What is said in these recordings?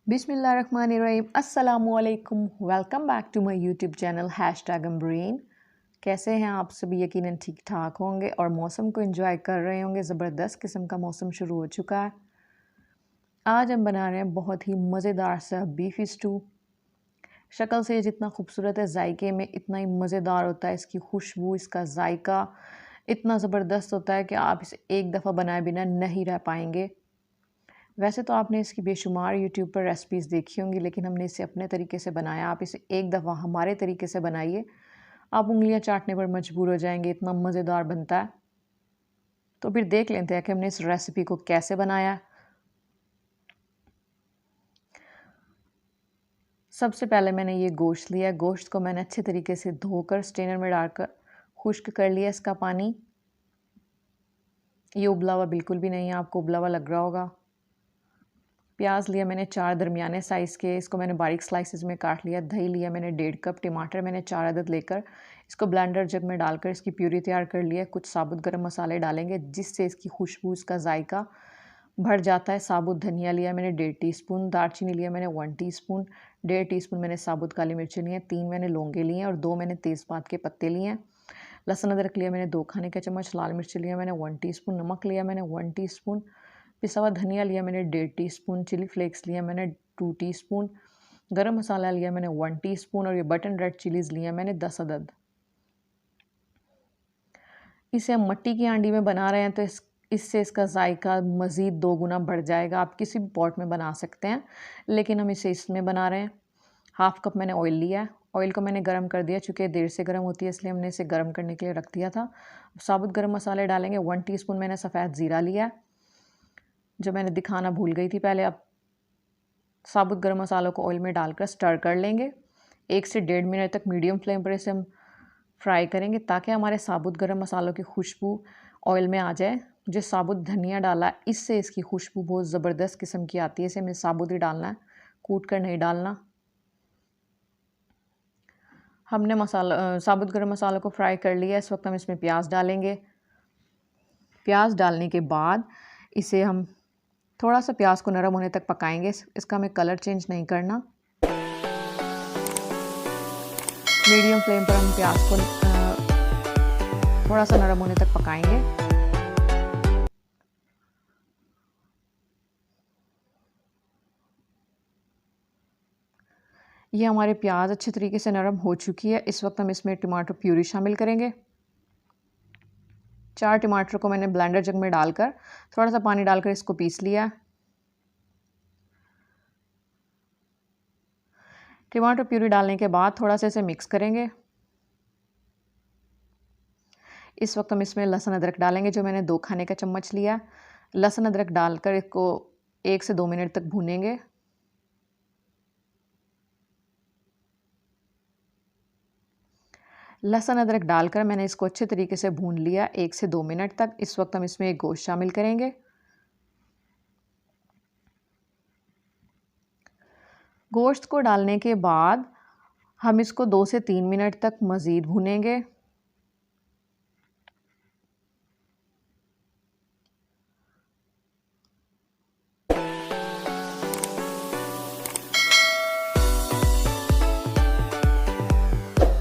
बिस्मिल्लाहिर्रहमानिर्रहीम अस्सलामुअलैकुम। Welcome back to my YouTube channel #brain. कैसे हैं आप सभी? यकीनन ठीक ठाक होंगे और मौसम को एंजॉय कर रहे होंगे। ज़बरदस्त किस्म का मौसम शुरू हो चुका है। आज हम बना रहे हैं बहुत ही मज़ेदार सा बीफ स्टू। शक्ल से ये जितना खूबसूरत है, जायके में इतना ही मज़ेदार होता है। इसकी खुशबू, इसका जायका इतना ज़बरदस्त होता है कि आप इसे एक दफ़ा बनाए बिना नहीं रह पाएंगे। वैसे तो आपने इसकी बेशुमार यूट्यूब पर रेसिपीज़ देखी होंगी, लेकिन हमने इसे अपने तरीके से बनाया। आप इसे एक दफ़ा हमारे तरीके से बनाइए, आप उंगलियां चाटने पर मजबूर हो जाएंगे, इतना मज़ेदार बनता है। तो फिर देख लेते हैं कि हमने इस रेसिपी को कैसे बनाया। सबसे पहले मैंने ये गोश्त लिया। गोश्त को मैंने अच्छे तरीके से धोकर स्ट्रेनर में डालकर खुश्क कर लिया इसका पानी। ये उबला हुआ बिल्कुल भी नहीं है, आपको उबला हुआ लग रहा होगा। प्याज लिया मैंने 4 दरमियाने साइज़ के, इसको मैंने बारीक स्लाइसेस में काट लिया। दही लिया मैंने 1.5 कप। टमाटर मैंने 4 अदद लेकर इसको ब्लेंडर जग में डालकर इसकी प्यूरी तैयार कर लिया। कुछ साबुत गरम मसाले डालेंगे जिससे इसकी खुशबू, इसका जायका बढ़ जाता है। साबुत धनिया लिया मैंने 1.5 टीस्पून। दालचीनी लिया मैंने 1 टीस्पून। 1.5 टीस्पून मैंने साबुत काली मिर्चें लिए हैं। 3 मैंने लौंगे लिए हैं और 2 मैंने तेज़पात के पत्ते लिए हैं। लहसुन अदरक लिया मैंने 2 खाने का चम्मच। लाल मिर्च लिया मैंने 1 टीस्पून। नमक लिया मैंने 1 टीस्पून। पिसा हुआ धनिया लिया मैंने 1.5 टीस्पून। चिली फ्लेक्स लिया मैंने 2 टीस्पून। गरम मसाला लिया मैंने 1 टीस्पून और ये बटन रेड चिलीज़ लिया मैंने 10 अदद। इसे हम मिट्टी की हांडी में बना रहे हैं तो इससे इसका जायका मज़ीद 2 गुना बढ़ जाएगा। आप किसी भी पॉट में बना सकते हैं, लेकिन हम इसे इसमें बना रहे हैं। हाफ़ कप मैंने ऑयल लिया है। ऑयल को मैंने गर्म कर दिया, चूँकि देर से गर्म होती है इसलिए हमने इसे गर्म करने के लिए रख दिया था। साबुत गरम मसाले डालेंगे। 1 टीस्पून मैंने सफ़ेद ज़ीरा लिया है, जो मैंने दिखाना भूल गई थी पहले। अब साबुत गरम मसालों को ऑयल में डालकर स्टर कर लेंगे। 1 से 1.5 मिनट तक मीडियम फ्लेम पर इसे हम फ्राई करेंगे ताकि हमारे साबुत गरम मसालों की खुशबू ऑयल में आ जाए। जो साबुत धनिया डाला इससे इसकी खुशबू बहुत ज़बरदस्त किस्म की आती है। इसे हमें साबुत ही डालना है, कूट कर नहीं डालना। हमने साबुत गरम मसालों को फ्राई कर लिया। इस वक्त हम इसमें प्याज डालेंगे। प्याज डालने के बाद इसे हम थोड़ा सा प्याज को नरम होने तक पकाएंगे। इसका हमें कलर चेंज नहीं करना। मीडियम फ्लेम पर हम प्याज को थोड़ा सा नरम होने तक पकाएंगे। ये हमारे प्याज अच्छे तरीके से नरम हो चुकी है। इस वक्त हम इसमें टमाटर प्यूरी शामिल करेंगे। 4 टमाटर को मैंने ब्लेंडर जग में डालकर थोड़ा सा पानी डालकर इसको पीस लिया। टमाटर प्यूरी डालने के बाद थोड़ा सा इसे मिक्स करेंगे। इस वक्त हम इसमें लहसुन अदरक डालेंगे, जो मैंने 2 खाने का चम्मच लिया। लहसुन अदरक डालकर इसको 1 से 2 मिनट तक भूनेंगे। लहसुन अदरक डालकर मैंने इसको अच्छे तरीके से भून लिया 1 से 2 मिनट तक। इस वक्त हम इसमें गोश्त शामिल करेंगे। गोश्त को डालने के बाद हम इसको 2 से 3 मिनट तक मज़ीद भूनेंगे।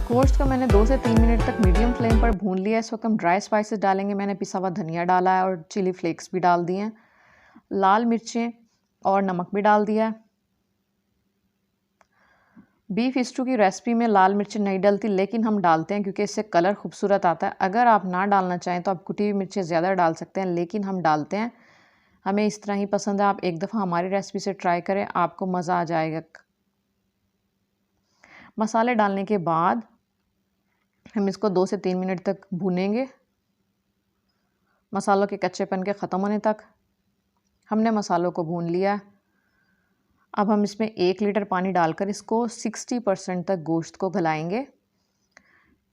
गोश्त को मैंने 2 से 3 मिनट तक मीडियम फ्लेम पर भून लिया। इस वक्त हम ड्राई स्पाइसेस डालेंगे। मैंने पिसा हुआ धनिया डाला है और चिली फ्लेक्स भी डाल दिए हैं। लाल मिर्चें और नमक भी डाल दिया है। बीफ स्टू की रेसिपी में लाल मिर्चें नहीं डलती, लेकिन हम डालते हैं क्योंकि इससे कलर खूबसूरत आता है। अगर आप ना डालना चाहें तो आप कुटी हुई मिर्चें ज़्यादा डाल सकते हैं, लेकिन हम डालते हैं, हमें इस तरह ही पसंद है। आप एक दफ़ा हमारी रेसिपी से ट्राई करें, आपको मज़ा आ जाएगा। मसाले डालने के बाद हम इसको 2 से 3 मिनट तक भूनेंगे, मसालों के कच्चेपन के ख़त्म होने तक। हमने मसालों को भून लिया। अब हम इसमें 1 लीटर पानी डालकर इसको 60% तक गोश्त को गलाएंगे।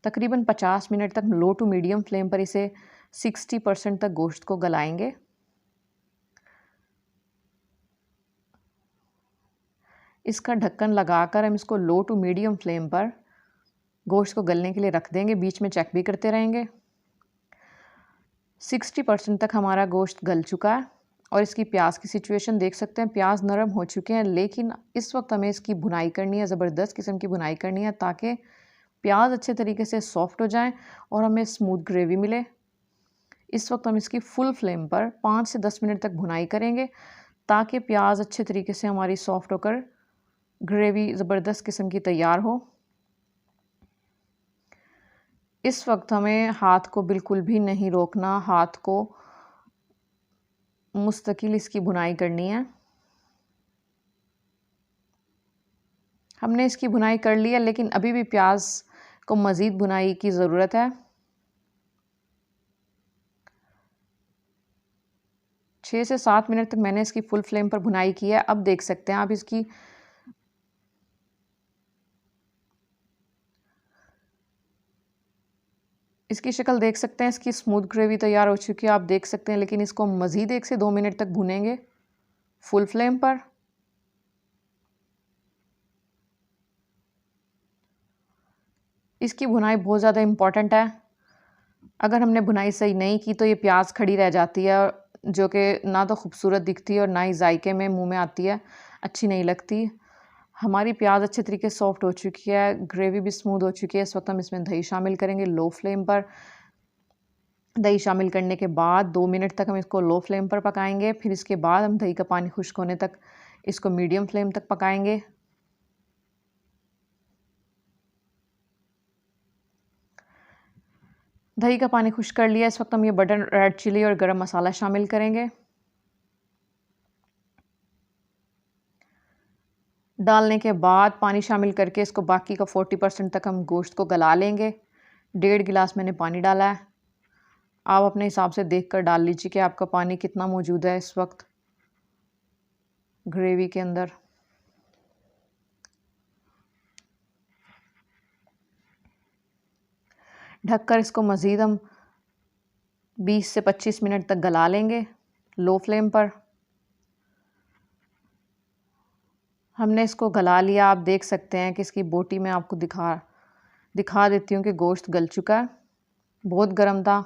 तकरीबन 50 मिनट तक लो टू मीडियम फ्लेम पर इसे 60% तक गोश्त को गलाएंगे। इसका ढक्कन लगाकर हम इसको लो टू मीडियम फ्लेम पर गोश्त को गलने के लिए रख देंगे। बीच में चेक भी करते रहेंगे। 60% तक हमारा गोश्त गल चुका है। और इसकी प्याज की सिचुएशन देख सकते हैं, प्याज नरम हो चुके हैं, लेकिन इस वक्त हमें इसकी भुनाई करनी है, ज़बरदस्त किस्म की भुनाई करनी है ताकि प्याज अच्छे तरीके से सॉफ्ट हो जाएं और हमें स्मूथ ग्रेवी मिले। इस वक्त हम इसकी फुल फ्लेम पर 5 से 10 मिनट तक भुनाई करेंगे ताकि प्याज अच्छे तरीके से हमारी सॉफ्ट होकर ग्रेवी ज़बरदस्त किस्म की तैयार हो। इस वक्त हमें हाथ को बिल्कुल भी नहीं रोकना, हाथ को मुस्तकिल इसकी भुनाई करनी है। हमने इसकी भुनाई कर ली है, लेकिन अभी भी प्याज को मज़ीद भुनाई की ज़रूरत है। 6 से 7 मिनट तक मैंने इसकी फुल फ्लेम पर भुनाई की है। अब देख सकते हैं आप इसकी शक्ल देख सकते हैं, इसकी स्मूथ ग्रेवी तैयार हो चुकी है, आप देख सकते हैं। लेकिन इसको मज़ीद 1 से 2 मिनट तक भुनेंगे फुल फ्लेम पर। इसकी भुनाई बहुत ज़्यादा इम्पॉर्टेंट है। अगर हमने भुनाई सही नहीं की तो ये प्याज खड़ी रह जाती है, जो कि ना तो खूबसूरत दिखती है और ना ही जायके में मुंह में आती है, अच्छी नहीं लगती। हमारी प्याज अच्छे तरीके से सॉफ्ट हो चुकी है, ग्रेवी भी स्मूथ हो चुकी है। इस वक्त हम इसमें दही शामिल करेंगे लो फ्लेम पर। दही शामिल करने के बाद 2 मिनट तक हम इसको लो फ्लेम पर पकाएंगे। फिर इसके बाद हम दही का पानी खुश्क होने तक इसको मीडियम फ्लेम तक पकाएंगे। दही का पानी खुश्क कर लिया। इस वक्त हम ये बटन रेड चिली और गरम मसाला शामिल करेंगे। डालने के बाद पानी शामिल करके इसको बाकी का 40% तक हम गोश्त को गला लेंगे। 1.5 गिलास मैंने पानी डाला है। आप अपने हिसाब से देख कर डाल लीजिए कि आपका पानी कितना मौजूद है इस वक्त ग्रेवी के अंदर। ढककर इसको मज़ीद हम 20 से 25 मिनट तक गला लेंगे लो फ्लेम पर। हमने इसको गला लिया। आप देख सकते हैं कि इसकी बोटी में आपको दिखा देती हूँ कि गोश्त गल चुका है। बहुत गर्म था,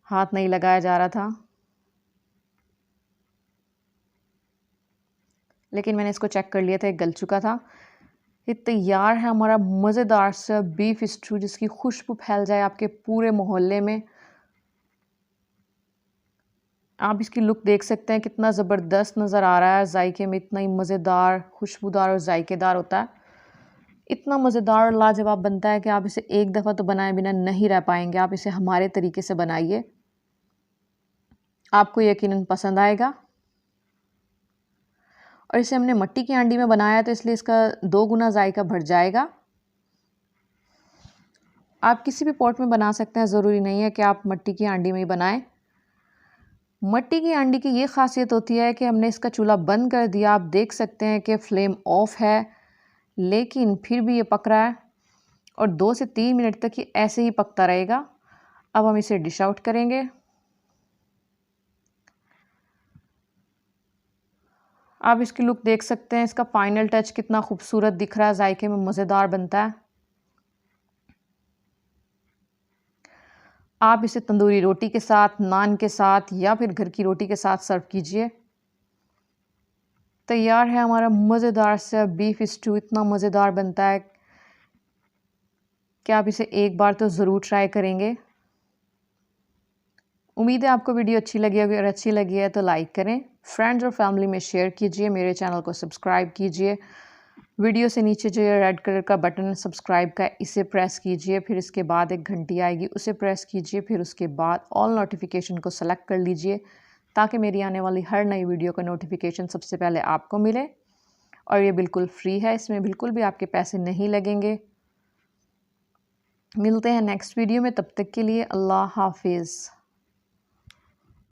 हाथ नहीं लगाया जा रहा था, लेकिन मैंने इसको चेक कर लिया था, गल चुका था। ये तैयार है हमारा मज़ेदार सा बीफ स्टू, जिसकी खुशबू फैल जाए आपके पूरे मोहल्ले में। आप इसकी लुक देख सकते हैं, कितना ज़बरदस्त नज़र आ रहा है। जायके में इतना ही मज़ेदार, खुशबूदार और जायकेदार होता है। इतना मज़ेदार और लाजवाब बनता है कि आप इसे एक दफ़ा तो बनाए बिना नहीं रह पाएंगे। आप इसे हमारे तरीके से बनाइए, आपको यकीनन पसंद आएगा। और इसे हमने मट्टी की हांडी में बनाया तो इसलिए इसका 2 गुना जायका बढ़ जाएगा। आप किसी भी पॉट में बना सकते हैं, ज़रूरी नहीं है कि आप मट्टी की हांडी में ही बनाएं। मट्टी की हांडी की ये खासियत होती है कि हमने इसका चूल्हा बंद कर दिया, आप देख सकते हैं कि फ्लेम ऑफ है, लेकिन फिर भी ये पक रहा है और 2 से 3 मिनट तक ये ऐसे ही पकता रहेगा। अब हम इसे डिश आउट करेंगे। आप इसकी लुक देख सकते हैं, इसका फाइनल टच कितना खूबसूरत दिख रहा है, जायके में मज़ेदार बनता है। आप इसे तंदूरी रोटी के साथ, नान के साथ या फिर घर की रोटी के साथ सर्व कीजिए। तैयार है हमारा मज़ेदार सा बीफ स्टू। इतना मज़ेदार बनता है कि आप इसे एक बार तो ज़रूर ट्राई करेंगे। उम्मीद है आपको वीडियो अच्छी लगी होगी, और अच्छी लगी है तो लाइक करें, फ्रेंड्स और फैमिली में शेयर कीजिए, मेरे चैनल को सब्सक्राइब कीजिए। वीडियो से नीचे जो ये रेड कलर का बटन सब्सक्राइब का, इसे प्रेस कीजिए। फिर इसके बाद एक घंटी आएगी, उसे प्रेस कीजिए। फिर उसके बाद ऑल नोटिफिकेशन को सेलेक्ट कर लीजिए ताकि मेरी आने वाली हर नई वीडियो का नोटिफिकेशन सबसे पहले आपको मिले। और ये बिल्कुल फ्री है, इसमें बिल्कुल भी आपके पैसे नहीं लगेंगे। मिलते हैं नेक्स्ट वीडियो में, तब तक के लिए अल्लाह हाफिज़।